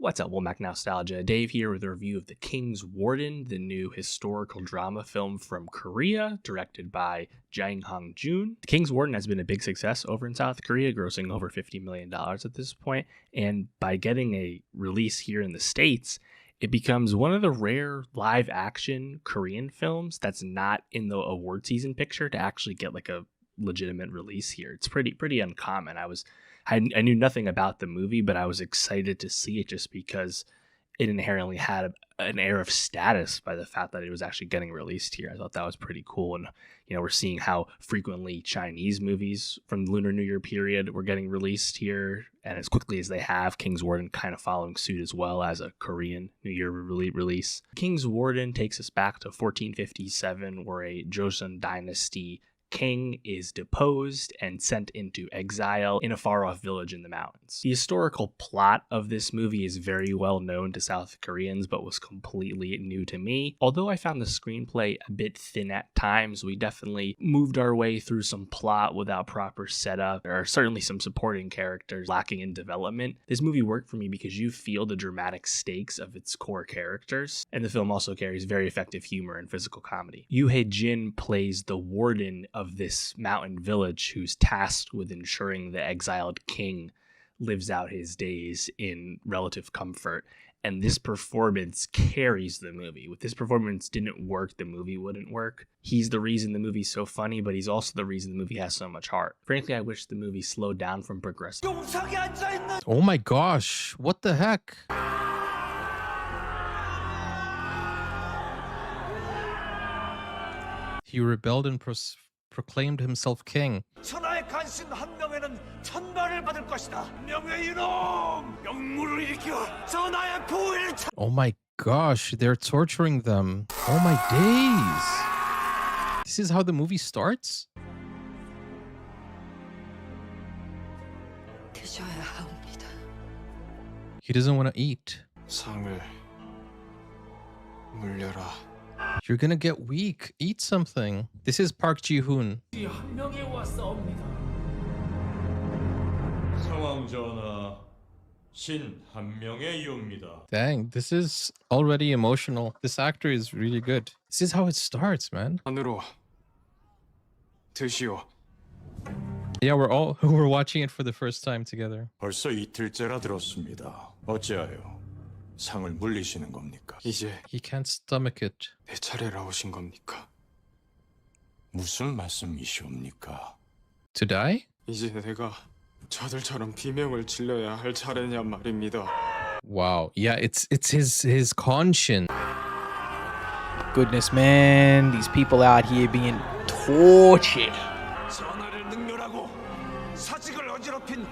What's up, Womack Nostalgia? Dave here with a review of The King's Warden, the new historical drama film from Korea, directed by Jang Hong-joon. The King's Warden has been a big success over in South Korea, grossing over $50 million at this point, and by getting a release here in the States, it becomes one of the rare live-action Korean films that's not in the award season picture to actually get like a legitimate release here. It's pretty uncommon. I knew nothing about the movie, but I was excited to see it just because it inherently had an air of status by the fact that it was actually getting released here. I thought that was pretty cool. And, we're seeing how frequently Chinese movies from the Lunar New Year period were getting released here. And as quickly as they have, King's Warden kind of following suit as well as a Korean New Year release. King's Warden takes us back to 1457, where a Joseon dynasty king is deposed and sent into exile in a far-off village in the mountains. The historical plot of this movie is very well known to South Koreans, but was completely new to me. Although I found the screenplay a bit thin at times, we definitely moved our way through some plot without proper setup. There are certainly some supporting characters lacking in development. This movie worked for me because you feel the dramatic stakes of its core characters, and the film also carries very effective humor and physical comedy. Yoo Hae-jin plays the warden of this mountain village who's tasked with ensuring the exiled king lives out his days in relative comfort. And this performance carries the movie. If this performance didn't work, the movie wouldn't work. He's the reason the movie's so funny, but he's also the reason the movie has so much heart. Frankly, I wish the movie slowed down from progressing. Oh my gosh, what the heck? He rebelled and proclaimed himself king. 천하의 간신 한 명에는 천발을 받을 것이다. 명예 이놈! 영무를 일으켜 전하의 부위를 찾... Oh my gosh, they're torturing them. Oh my days. This is how the movie starts? 드셔야 합니다. He doesn't want to eat. 상을 물려라. You're gonna get weak. Eat something. This is Park Ji-hoon. 한 명에 왔사옵니다. 상황 전하, 신 한 명의 이옵니다. Dang, this is already emotional. This actor is really good. This is how it starts, man. 안으로 드시오. Yeah, we're watching it for the first time together. 벌써 이틀째라 들었습니다. 어찌하여 상을 물리시는 겁니까? 이제 He can't stomach it. 내 차례라 오신 겁니까? 무슨 말씀이시옵니까? To die? 이제 내가 저들처럼 비명을 질러야 할 차례냐 말입니다. Wow. Yeah, it's his conscience. Goodness, man, these people out here being tortured. 전하를 능멸하고 사직을 어지럽힌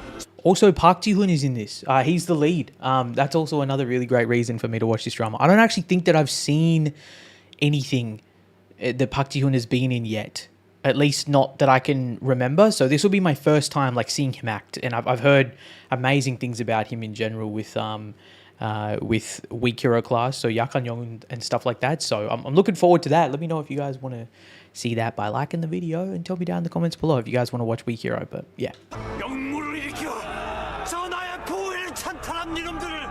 Also, Park Ji-hoon is in this. He's the lead. That's also another really great reason for me to watch this drama. I don't actually think that I've seen anything that Park Ji-hoon has been in yet. At least not that I can remember. So this will be my first time like seeing him act. And I've heard amazing things about him in general with Weak Hero Class, so Yakan Young and stuff like that. So I'm looking forward to that. Let me know if you guys want to see that by liking the video and tell me down in the comments below if you guys want to watch Weak Hero. But yeah. 영무를 일으켜 전하의 부위를 찬탈한 이놈들을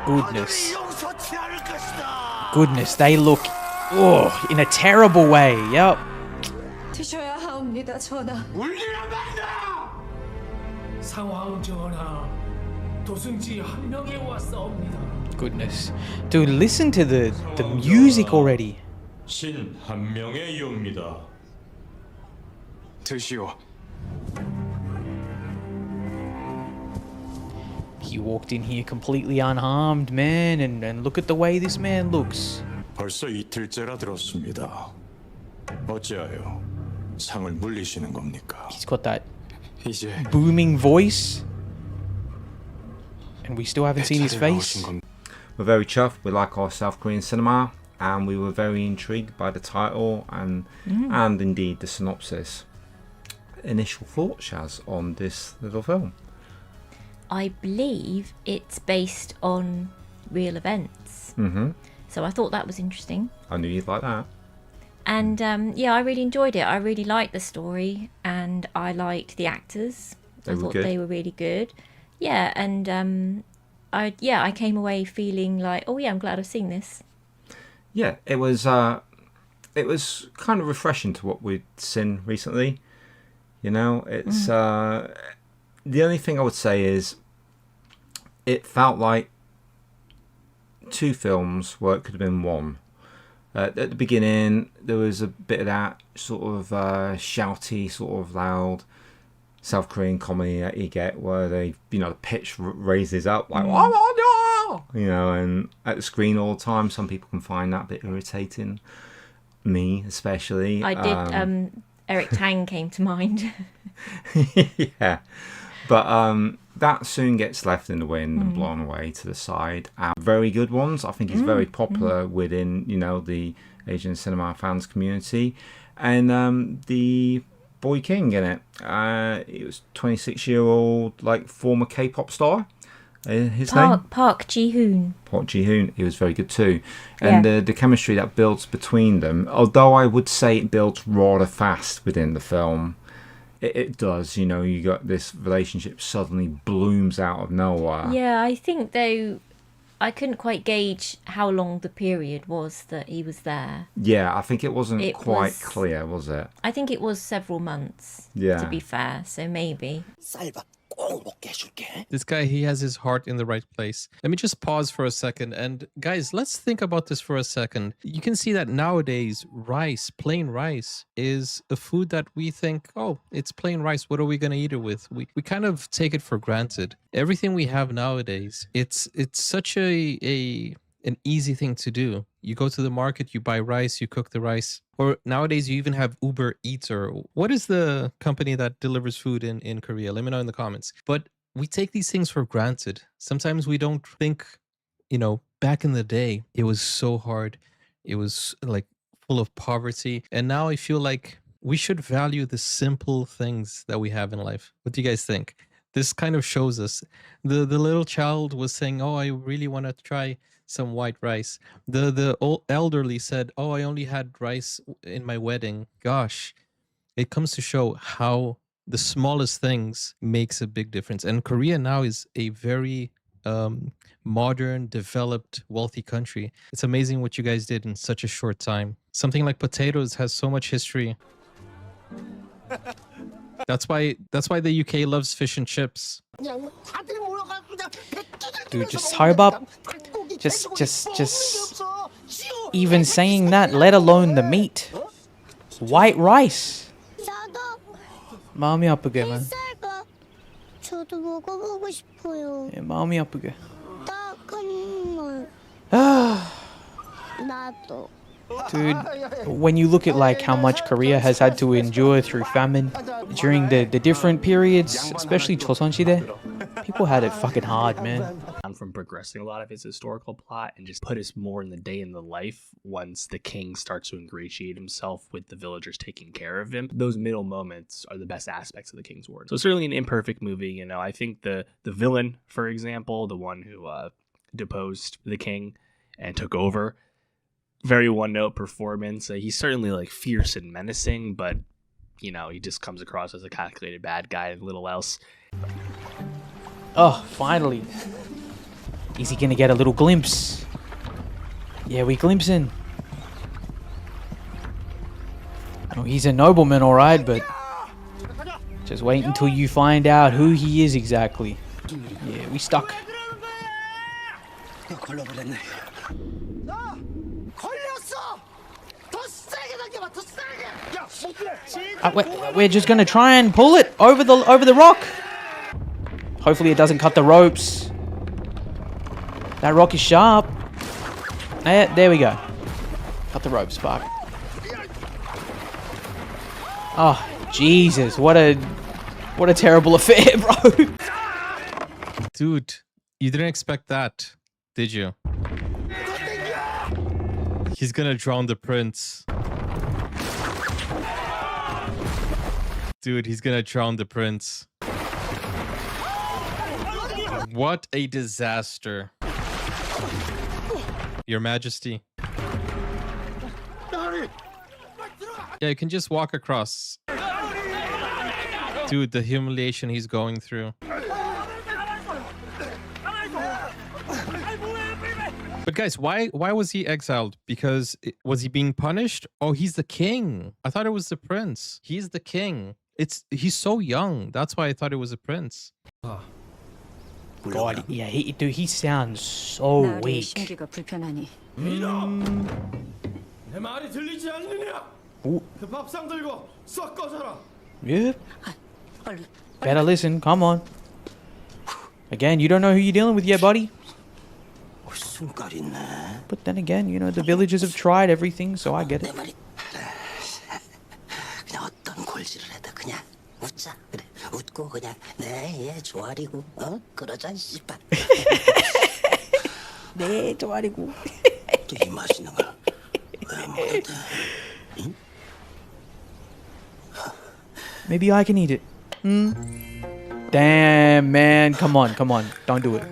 Goodness. 하늘이 용서치 않을 것이다. Goodness, they look in a terrible way. Yep. 드셔야 합니다, 전하. 울리란 말이다. 상황 전하, 도승지 한 명에 왔사옵니다. Goodness. Dude, listen to the music already. 신 한 명의 이옵니다. 드시오. He walked in here completely unharmed, man, and look at the way this man looks. 벌써 이틀째라 들었습니다. 어찌하여 상을 물리시는 겁니까? He's got that 이제 booming voice. And we still haven't 내 seen his 차례라 face. 오신 겁니다. We're very chuffed. We like our South Korean cinema, and we were very intrigued by the title and indeed the synopsis. Initial thoughts, Shaz, on this little film? I believe it's based on real events. Mm-hmm. So I thought that was interesting. I knew you'd like that. And yeah, I really enjoyed it. I really liked the story and I liked the actors. I thought they were really good. Yeah, and I came away feeling like, oh yeah, I'm glad I've seen this. Yeah, it was kind of refreshing to what we'd seen recently. You know, it's the only thing I would say is it felt like two films where it could have been one. At the beginning, there was a bit of that sort of shouty, sort of loud South Korean comedy that you get where they, you know, the pitch raises up like, you know, and at the screen all the time. Some people can find that a bit irritating. Me, especially. I did. Eric Tang came to mind. Yeah. But that soon gets left in the wind and blown away to the side. Very good ones. I think he's very popular within, you know, the Asian cinema fans community. And the boy king in it. He was 26-year-old, like, former K-pop star. His name? Park Ji-hoon. Park Ji-hoon. He was very good too. And the chemistry that builds between them, although I would say it builds rather fast within the film, it does. You know, you got this relationship suddenly blooms out of nowhere. Yeah, I think though, I couldn't quite gauge how long the period was that he was there. Yeah, I think it wasn't quite clear, was it? I think it was several months, to be fair, so maybe. This guy, he has his heart in the right place. Let me just pause for a second. And guys, let's think about this for a second. You can see that nowadays, rice, plain rice, is a food that we think, oh, it's plain rice. What are we going to eat it with? We kind of take it for granted. Everything we have nowadays, it's such an easy thing to do. You go to the market, you buy rice, you cook the rice. Or nowadays you even have Uber Eats, or what is the company that delivers food in Korea? Let me know in the comments. But we take these things for granted. Sometimes we don't think, you know, back in the day, it was so hard. It was like full of poverty. And now I feel like we should value the simple things that we have in life. What do you guys think? This kind of shows us. The little child was saying, oh, I really want to try some white rice. The old elderly said, oh, I only had rice in my wedding. Gosh, it comes to show how the smallest things makes a big difference. And Korea now is a very modern, developed, wealthy country. It's amazing what you guys did in such a short time. Something like potatoes has so much history. That's why the UK loves fish and chips. Dude, just soap up. Just even saying that, let alone the meat. White rice. 마음이 아프게, man. 저도 먹어보고 싶어요. 마음이 아프게. 나도. Dude, when you look at like how much Korea has had to endure through famine during the different periods, especially Joseon-시대, people had it fucking hard, man. From progressing a lot of his historical plot and just put us more in the day in the life once the king starts to ingratiate himself with the villagers taking care of him. Those middle moments are the best aspects of the King's Warden. So certainly an imperfect movie. You know, I think the villain, for example, the one who deposed the king and took over, very one-note performance. He's certainly like fierce and menacing, but you know, he just comes across as a calculated bad guy and little else. Oh, finally. Is he gonna get a little glimpse? Yeah, we glimpsing. Oh, he's a nobleman, alright, but just wait until you find out who he is exactly. Yeah, we stuck. We're just gonna try and pull it over the rock. Hopefully it doesn't cut the ropes. That rock is sharp. There we go. Cut the ropes, Spark. Oh, Jesus, what a terrible affair, bro. Dude, you didn't expect that, did you? He's gonna drown the prince. Dude, he's gonna drown the prince. What a disaster. Your Majesty. Yeah, you can just walk across. Dude, the humiliation he's going through. But guys, why was he exiled? Because was he being punished? Oh, he's the king. I thought it was the prince. He's the king. He's so young. That's why I thought it was a prince. God, yeah, he sounds so weak. 심기가 불편하니. 내 말이 들리지 않느냐? 그 밥상 들고 썩 꺼져라. Yep. Better listen. Come on. Again, you don't know who you're dealing with yet, buddy. 숨깔 있네. But then again, you know, the villagers have tried everything, so I get it. 그냥 어떤 골질을 해도 그냥 웃자. 그래. 웃고 그냥 네, 조아리고 그러자 씨발. 네, 좋아리고. 또 이 맛있는 걸 왜 먹어도 돼? 응? Maybe I can eat it. Damn, man. Come on. Don't do it.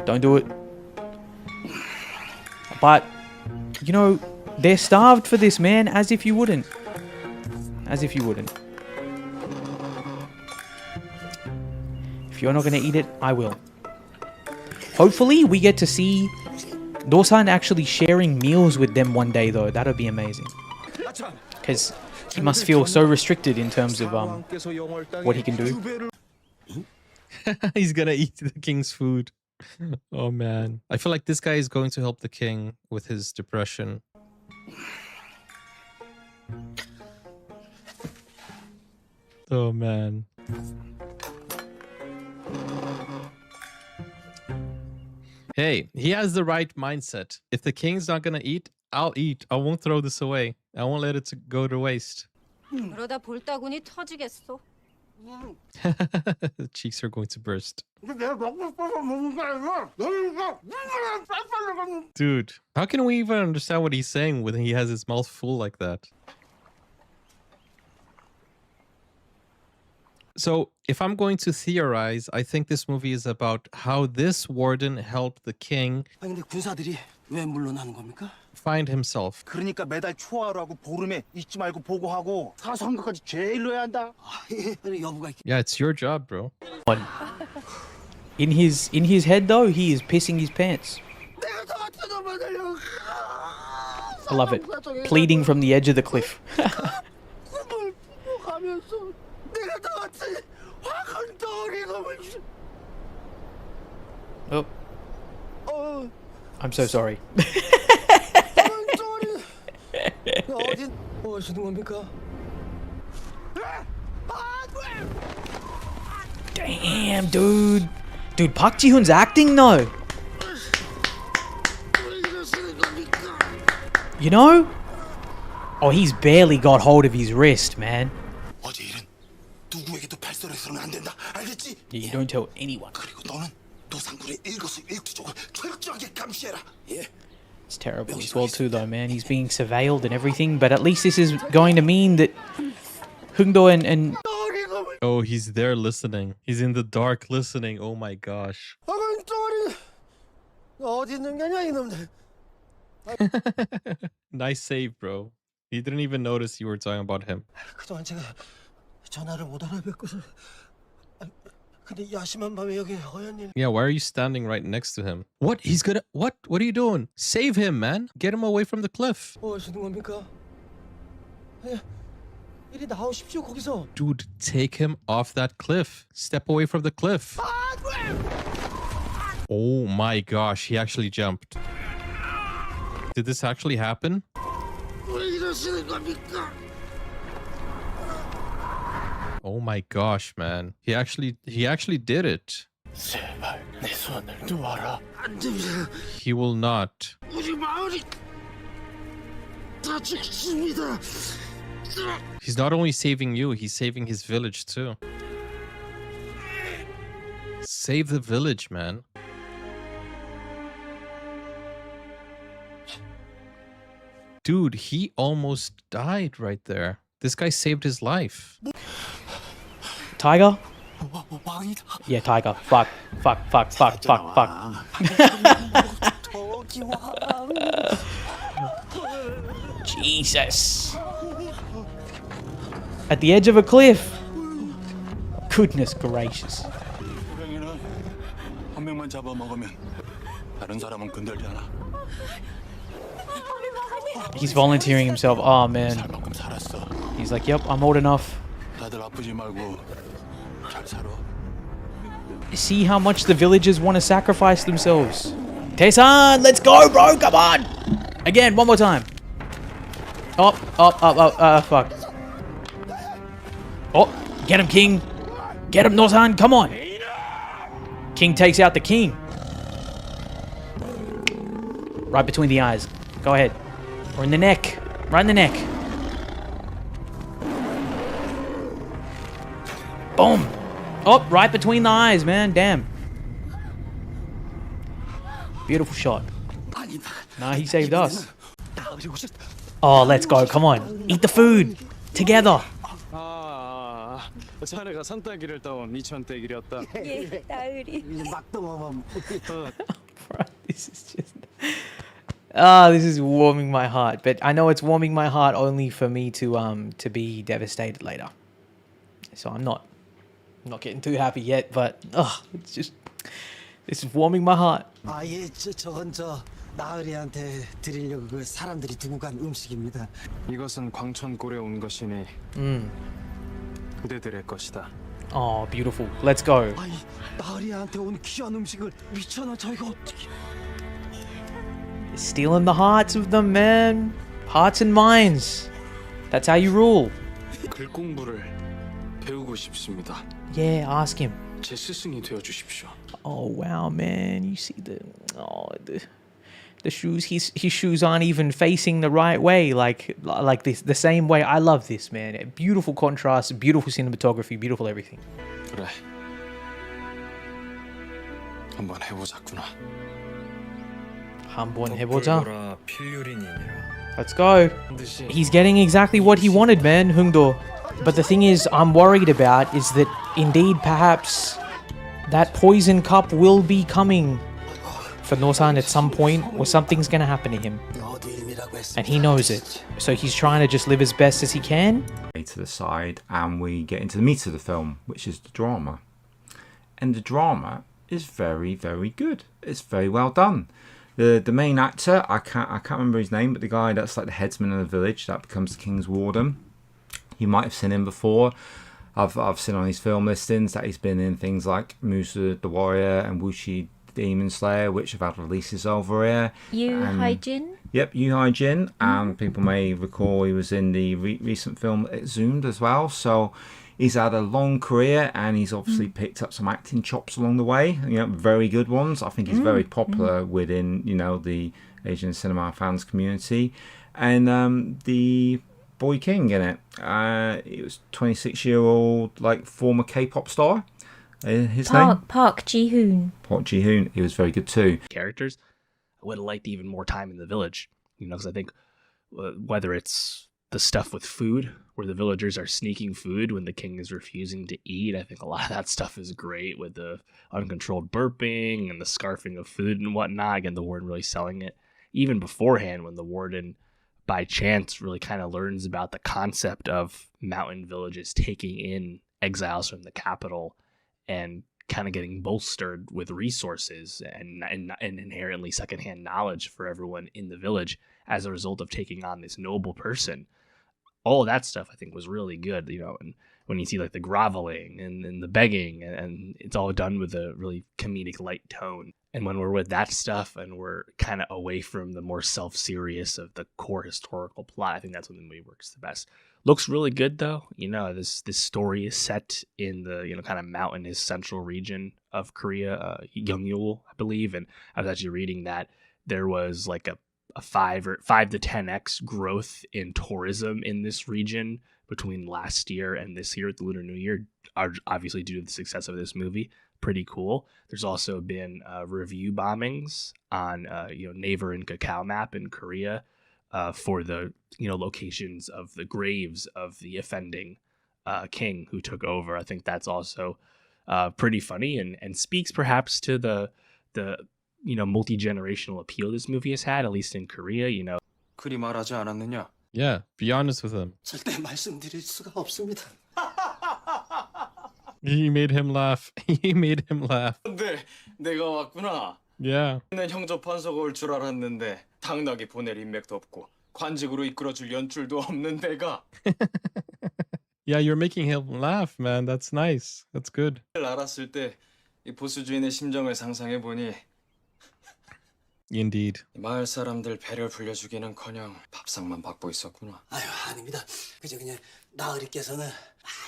Don't do it. But, you know, they're starved for this, man. As if you wouldn't. As if you wouldn't. If you're not going to eat it, I will. Hopefully, we get to see Do-san actually sharing meals with them one day, though. That'll be amazing. Because he must feel so restricted in terms of what he can do. He's gonna eat the king's food. Oh man. I feel like this guy is going to help the king with his depression. Oh man. Hey, he has the right mindset. If the king's not gonna eat, I'll eat. I won't throw this away. I won't let it go to waste. 그러다 볼따구니 터지겠어. The cheeks are going to burst. Dude, how can we even understand what he's saying when he has his mouth full like that? So, if I'm going to theorize, I think this movie is about how this warden helped the king 근데 군사들이 왜 물러나는 겁니까? find himself. 그러니까 매달 초하루하고 보름에 잊지 말고 보고하고 사소한것까지 제일 넣어야 한다. 여부가 Yeah, it's your job, bro. In his head, though, he is pissing his pants. I love it. Pleading from the edge of the cliff. Oh. I'm so sorry. 어디 오시는 겁니까? Damn, dude. Dude, Park Ji-hoon's acting, though. You know? Oh, he's barely got hold of his wrist, man. 어제 일은 누구에게도 발설해서는 안 된다. 알겠지? Yeah, you don't tell anyone. 그리고 너는 도상군의 일거수일투족을 철저하게 감시해라. 예. It's terrible as well too, though, man. He's being surveilled and everything, but at least this is going to mean that Hungdo and Oh, he's there listening. He's in the dark listening. Oh my gosh. 어디 있는 게냐 이놈들. Nice save, bro. He didn't even notice you were talking about him. 그동안 제가 전화를 못 알아뵙고서. 근데 야심한 밤에 여기 허연 일. Yeah, why are you standing right next to him? What? He's gonna... What? What are you doing? Save him, man. Get him away from the cliff. 오시는 겁니까? 이리 나오십시오 거기서. Dude, take him off that cliff. Step away from the cliff. Oh my gosh, he actually jumped. Did this actually happen? 왜 이러시는 겁니까? Oh my gosh, man. He actually did it. 제발 내 손을 놓아라. 안 됩니다. He will not. 우리 마을이 다 죽습니다. He's not only saving you, he's saving his village too. Save the village, man. Dude, he almost died right there. This guy saved his life. Tiger? 왕이다. Yeah, Tiger. Fuck. Jesus. At the edge of a cliff. Goodness gracious. 고양이는 한 명만 잡아먹으면 다른 사람은 건들지 않아. He's volunteering himself. Oh man. 살 만큼 살았어. He's like, yep, I'm old enough. 다들 아프지 말고 잘 살아. See how much the villagers want to sacrifice themselves. Taesan, let's go, bro. Come on. Again, one more time. Up, fuck. Oh, get him, King. Get him, Norsan. Come on. King takes out the king. Right between the eyes. Go ahead. Or in the neck. Right in the neck. Boom. Oh, right between the eyes, man. Damn. Beautiful shot. Nah, he saved us. Oh, let's go. Come on. Eat the food. Together. 자네가 산딸기를 따온 이천떼기였다. 예, 나으리. Bro, this is just... this is warming my heart. But I know it's warming my heart only for me to be devastated later. So I'm not getting too happy yet, but it's just... This is warming my heart. 예, 저건 나으리한테 드리려고 그 사람들이 두고 간 음식입니다. 이것은 광천골에 온 것이니 그대들의 것이다. Oh, beautiful. Let's go. 나으리한테 온 귀한 음식을 미쳤나 저희가 어떻게? Stealing the hearts of them, man. Hearts and minds. That's how you rule. 글 공부를 배우고 싶습니다. Yeah, ask him. 제 스승이 되어 주십시오. Oh wow, man! You see the shoes. His shoes aren't even facing the right way, like this, the same way. I love this, man. Beautiful contrast, beautiful cinematography, beautiful everything. 그래. 한번 해보자꾸나. 한번 해보자. Let's go. He's getting exactly what he wanted, man, Hungdo. But the thing is, I'm worried about is that indeed perhaps that poison cup will be coming for Norsan at some point, or something's gonna happen to him. And he knows it. So he's trying to just live as best as he can. To the side, and we get into the meat of the film, which is the drama. And the drama is very, very good. It's very well done. The main actor, I can't remember his name, but the guy that's like the headsman of the village that becomes the king's warden. You might have seen him before. I've seen on his film listings that he's been in things like Musa the Warrior and Wuxi Demon Slayer, which have had releases over here. Yu Hai-jin? Yep, Yu Hai-jin. And people may recall he was in the recent film Exhumed as well. So he's had a long career, and he's obviously picked up some acting chops along the way. You know, very good ones. I think he's very popular within, you know, the Asian cinema fans community. And the Boy King in it. He was 26-year-old, like, former K-pop star. His name? Park Ji-hoon. Park Ji-hoon. He was very good too. Characters, I would have liked even more time in the village. You know, because I think whether it's the stuff with food, where the villagers are sneaking food when the king is refusing to eat, I think a lot of that stuff is great, with the uncontrolled burping and the scarfing of food and whatnot. Again, the warden really selling it. Even beforehand, when the warden by chance really kind of learns about the concept of mountain villages taking in exiles from the capital and kind of getting bolstered with resources and inherently secondhand knowledge for everyone in the village as a result of taking on this noble person. All of that stuff I think was really good, you know, and when you see like the groveling and the begging, and it's all done with a really comedic light tone. And when we're with that stuff and we're kind of away from the more self-serious of the core historical plot, I think that's when the movie works the best. Looks really good though. You know, this story is set in the, you know, kind of mountainous central region of Korea, Gyeongul, I believe. And I was actually reading that there was like a 5 to 10x growth in tourism in this region between last year and this year, the Lunar New Year, obviously due to the success of this movie. Pretty cool. There's also been review bombings on Naver and Kakao Map in Korea for the locations of the graves of the offending king who took over. I think that's also pretty funny and speaks perhaps to the multi-generational appeal this movie has had, at least in Korea. You know. 그리 말하지 않았느냐? Yeah, be honest with him. 절대 말씀드릴 수가 없습니다. He made him laugh. He made him laugh. 근데 내가 왔구나. Yeah. 는 형조 판서가 올 줄 알았는데 당나귀 보낼 인맥도 없고 관직으로 이끌어줄 연출도 없는 데가 Yeah, you're making him laugh, man. That's nice. That's good. 알았을 때 이 보스 주인의 심정을 상상해 보니 Indeed. 마을 사람들 배를 불려주기는커녕 밥상만 받고 있었구나. 아유, 아닙니다. 그저 그냥 나으리께서는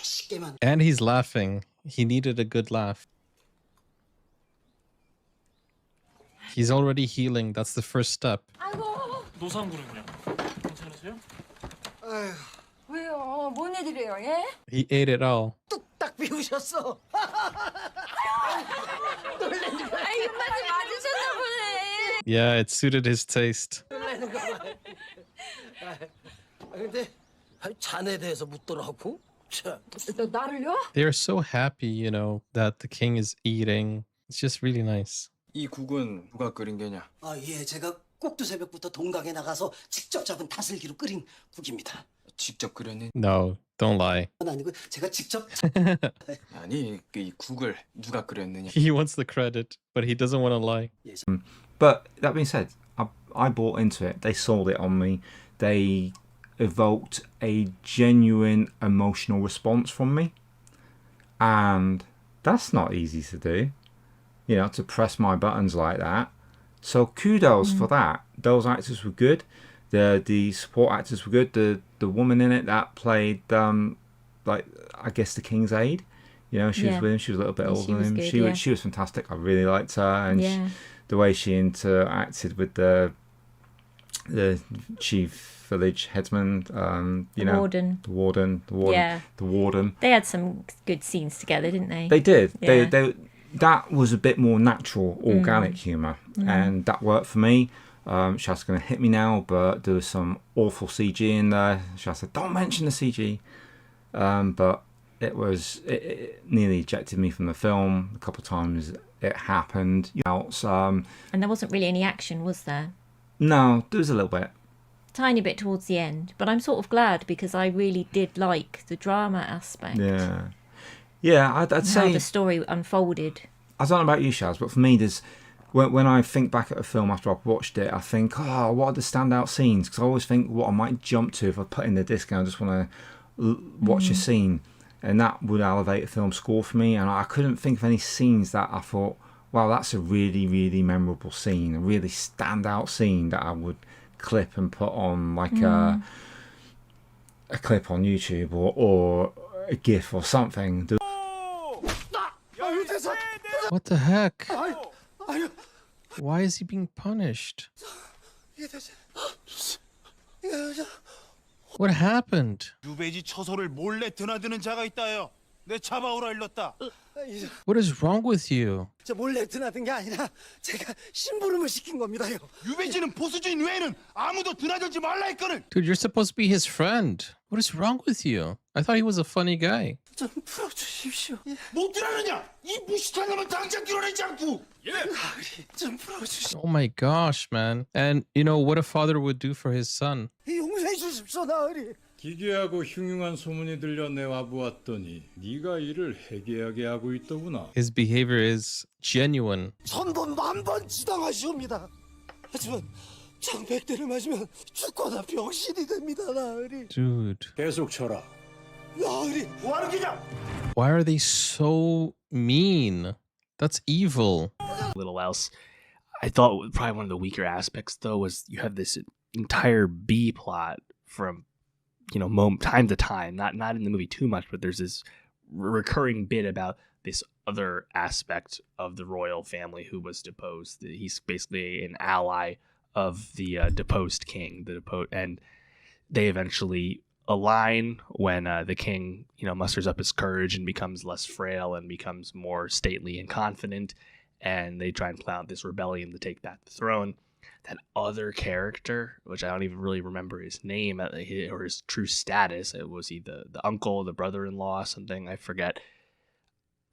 쉽게만. And he's laughing. He needed a good laugh. He's already healing. That's the first step. 아이고. 노상군은요? 괜찮으세요? 아유, 왜요? 뭔 일이래요, 예? He ate it all. 뚝딱 비우셨어. 아이, 입맛이 맞으셨나 보네. Yeah, it suited his taste. 놀라는 거 봐. 근데 자네에 대해서 묻더라고. 참. 너 나를요? They're so happy, you know, that the king is eating. It's just really nice. 이 국은 누가 끓인 게냐? 아, 예, 제가 꼭두 새벽부터 동강에 나가서 직접 잡은 다슬기로 끓인 국입니다. 직접 끓였니? No, don't lie. 아니고 제가 직접. 아니 이 국을 누가 끓였느냐? He wants the credit, but he doesn't want to lie. But that being said, I bought into it. They sold it on me. They evoked a genuine emotional response from me. And that's not easy to do, you know, to press my buttons like that. So kudos for that. Those actors were good. The support actors were good. The woman in it that played like I guess the king's aide, you know, she was with him. She was a little bit older than him. Good, She was fantastic. I really liked her, and Yeah. the way she interacted with the chief village headsman, you know, Warden. the warden, Yeah. the warden. They had some good scenes together, didn't they? They did. Yeah. They that was a bit more natural, organic humour, and that worked for me. Shaz going to hit me now, but there was some awful CG in there. Shaz said, "Don't mention the CG," but it nearly ejected me from the film a couple of times. It happened. And there wasn't really any action, was there? No, there was a little bit. Tiny bit towards the end, but I'm sort of glad because I really did like the drama aspect. Yeah. I'd How say the story unfolded. I don't know about you, Shaz, but for me, there's when I think back at a film after I've watched it, I think, oh, what are the standout scenes? Because I always think what I might jump to if I put in the disc and I just want to watch a scene, and that would elevate a film score for me. And I couldn't think of any scenes that I thought, wow, that's a really, really memorable scene, a really standout scene that I would clip and put on like a clip on YouTube or a GIF or something. What the heck? Why is he being punished? What happened? 유배지 처소를 몰래 드나드는 자가 있다요. 내 잡아오라 일렀다. What is wrong with you? 저 몰래 드나든 게 아니라 제가 심부름을 시킨 겁니다요. 유배지는 보수주인 외에는 아무도 드나들지 말라 했거든. Dude, you're supposed to be his friend. What is wrong with you? I thought he was a funny guy. 좀 풀어주십시오. 못 드나느냐? 이 무식한 놈은 당장 끌어내지 않고. 좀 풀어주십시오. Oh my gosh, man. And you know what a father would do for his son. 용서해 주십시오, 나으리. 기괴하고 흉흉한 소문이 들려 내와 보았더니 네가 이를 해괴하게 하고 있더구나. His behavior is genuine. 천번 만번 지당하시옵니다. 하지만 장백대를 맞으면 죽거나 병신이 됩니다, 나으리. Dude. 계속 쳐라. 나으리. 뭐하는 기냐? Why are they so mean? That's evil. Little else. I thought probably one of the weaker aspects, though, was you have this entire B plot from, you know, time to time. Not in the movie too much, but there's this recurring bit about this other aspect of the royal family who was deposed. He's basically an ally of the deposed king. And they eventually align when the king, you know, musters up his courage and becomes less frail and becomes more stately and confident. And they try and plan out this rebellion to take back the throne. That other character, which I don't even really remember his name or his true status, it was he the uncle, the brother-in-law, something, I forget.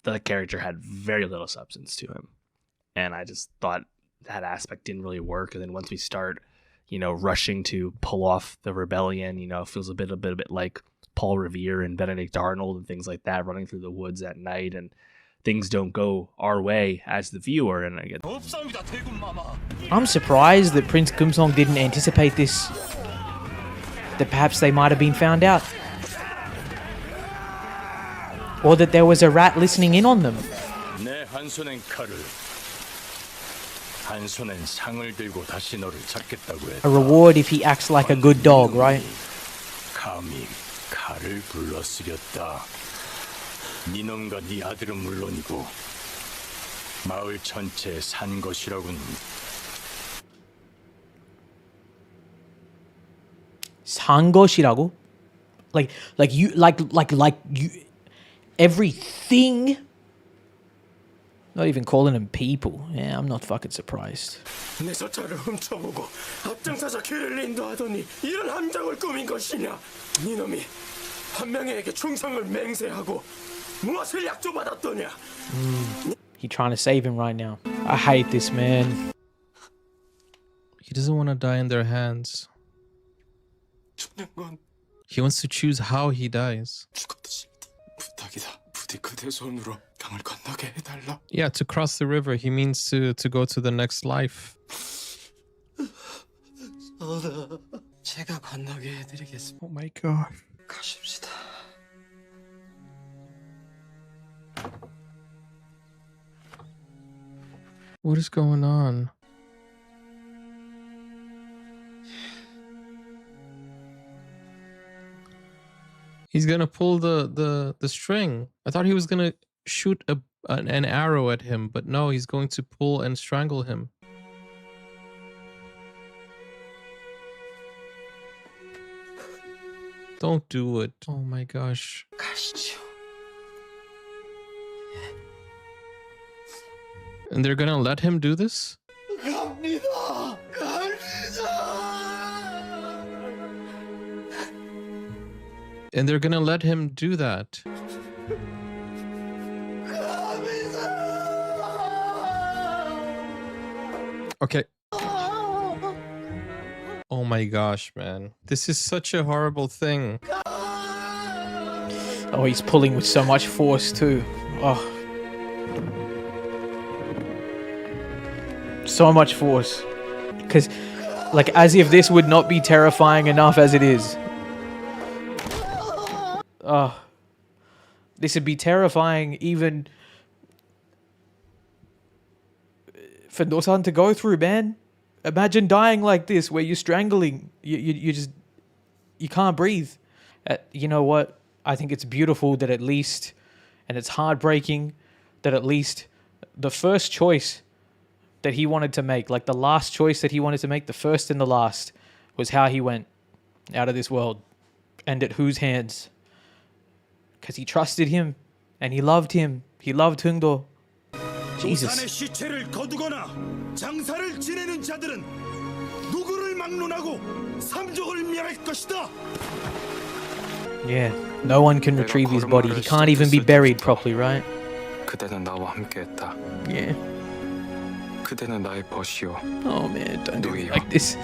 The character had very little substance to him, and I just thought that aspect didn't really work. And then once we start, you know, rushing to pull off the rebellion, you know, it feels a bit like Paul Revere and Benedict Arnold and things like that, running through the woods at night, and things don't go our way as the viewer. And again, I'm surprised that Prince Kumsong didn't anticipate this. That perhaps they might have been found out. Or that there was a rat listening in on them. 내 한 손엔 칼을, 한 손엔 상을 들고 다시 너를 찾겠다고 했다. A reward if he acts like a good dog, right? 감히 칼을 불러쓰렸다. 네 놈과 네 아들은 물론이고 마을 전체에 산 것이라군. 산 것이라고? Like you everything. Not even calling them people. Yeah, I'm not fucking surprised. 내 저차를 훔쳐보고 앞장서서 길을 인도하더니 이런 함정을 꾸민 것이냐? 네 놈이 한 명에게 충성을 맹세하고 무엇을 약조받았더냐? He trying to save him right now. I hate this man. He doesn't want to die in their hands. 죽는 건 He wants to choose how he dies. 죽어도 싫다. 부탁이다. 부디 그대 손으로 강을 건너게 해달라. Yeah, to cross the river, he means to go to the next life. 제가 건너게 해드리겠습니다. Oh my god. 가십시다. What is going on? He's gonna pull the string. I thought he was gonna shoot an arrow at him, but no, he's going to pull and strangle him. Don't do it. Oh my gosh. 가시죠. And they're gonna let him do this? 갑니다. 갑니다. And they're gonna let him do that. Okay. Oh my gosh, man. This is such a horrible thing. Oh, he's pulling with so much force too. Oh. So much force. Because, like, as if this would not be terrifying enough as it is. Oh. This would be terrifying even for Nosan to go through, man. Imagine dying like this, where you're strangling. You just... You can't breathe. You know what? I think it's beautiful that at least... And it's heartbreaking that at least the first choice that he wanted to make, like the last choice that he wanted to make, the first and the last, was how he went out of this world. And at whose hands? Because he trusted him and he loved him. He loved Hungdo. Jesus. 부산의 시체를 거두거나 장사를 지내는 자들은 누구를 막론하고 삼족을 멸할 것이다. Yeah, no one can retrieve his body. He can't even be buried properly, right? 그대는 나와 함께했다. Yeah. 그대는 나의 벗이요. Oh man, don't do it like this.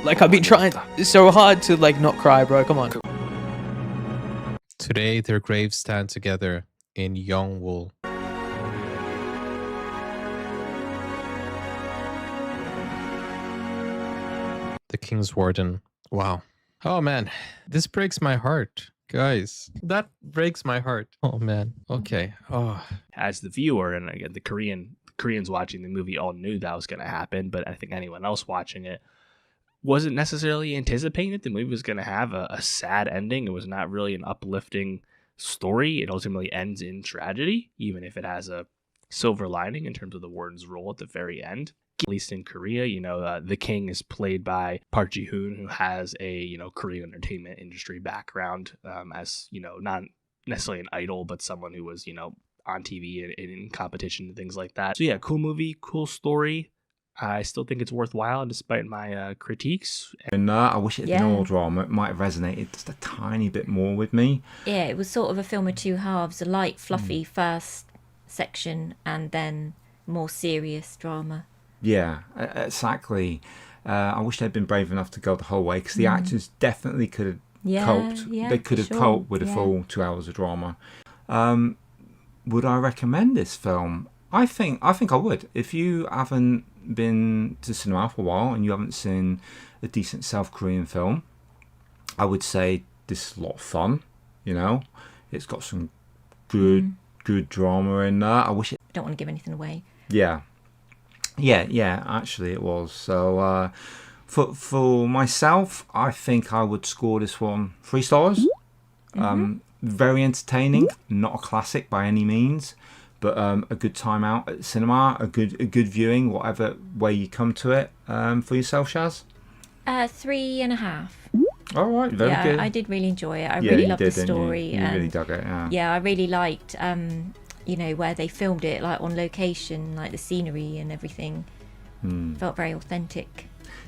Like, I've been trying so hard to like not cry, bro. Come on. Today, their graves stand together in Yongwol. The King's Warden. Wow. Oh man, this breaks my heart. Guys, that breaks my heart. Oh man. Okay. Oh. As the viewer, and again, the Koreans watching the movie all knew that was going to happen, but I think anyone else watching it wasn't necessarily anticipating that the movie was going to have a sad ending. It was not really an uplifting story. It ultimately ends in tragedy, even if it has a silver lining in terms of the warden's role at the very end. At least in Korea, the king is played by Park Ji-hoon, who has a, Korean entertainment industry background, as, not necessarily an idol, but someone who was, on TV and in competition and things like that. So yeah, cool movie, cool story. I still think it's worthwhile despite my critiques. And I wish it had been all drama. It might have resonated just a tiny bit more with me. Yeah, it was sort of a film of two halves, a light, fluffy first section and then more serious drama. Yeah, exactly. I wish they'd been brave enough to go the whole way, because the actors definitely could have coped. They could have coped with a full 2 hours of drama. would I recommend this film? I think I would. If you haven't been to cinema for a while and you haven't seen a decent South Korean film, I would say this is a lot of fun. You know, it's got some good drama in there. I wish it. I don't want to give anything away. Yeah. Actually, it was. So for myself, I think I would score this one 3 stars. Very entertaining, not a classic by any means, but a good time out at the cinema, a good viewing, whatever way you come to it. For yourself, Shaz? 3.5. All right, very good. I did really enjoy it. I really loved the did, story. You really dug it, yeah. Yeah, I really liked, where they filmed it, like on location, like the scenery and everything. Felt very authentic.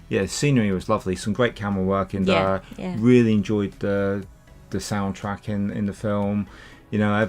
Yeah, the scenery was lovely. Some great camera work in there. Yeah. Really enjoyed the soundtrack in the film. You know,